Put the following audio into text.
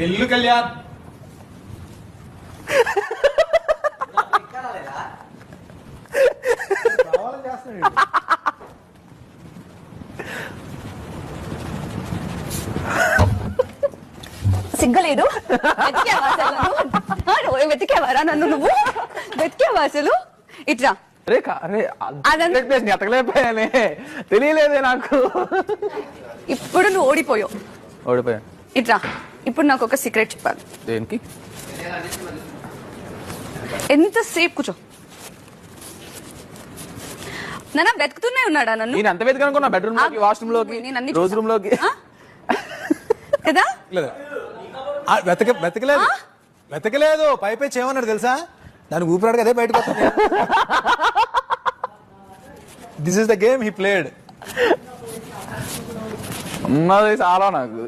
ఎల్లు కళ్యాణ్. సిగ్గలేదు. వెతికేవారా నన్ను? నువ్వు వెతికేవా అసలు? ఇట్రా. ఎతకలేకపోయానే, తెలియలేదే నాకు. ఇప్పుడు నువ్వు ఓడిపోయా. ఇట్రా. ఇప్పుడు నాకు ఒక సీక్రెట్ చెప్పాలి. దేనికి? ఎంతసేపు కూర్చో. నాన్న వెతుకుతూనే ఉన్నాడా నన్ను? నేను ఎంత వెతకనుకున్నా, బెడ్రూమ్ లోకి, వాష్రూమ్ లోకి, రోజు రూమ్ లోకి కదా. వెతకలేదు. పైపై చేయమన్నాడు తెలుసా, దానికి ఊపిరాడు అదే బయటకు వస్తుంది. This is the game he played. ఉన్నది చాలా నాకు.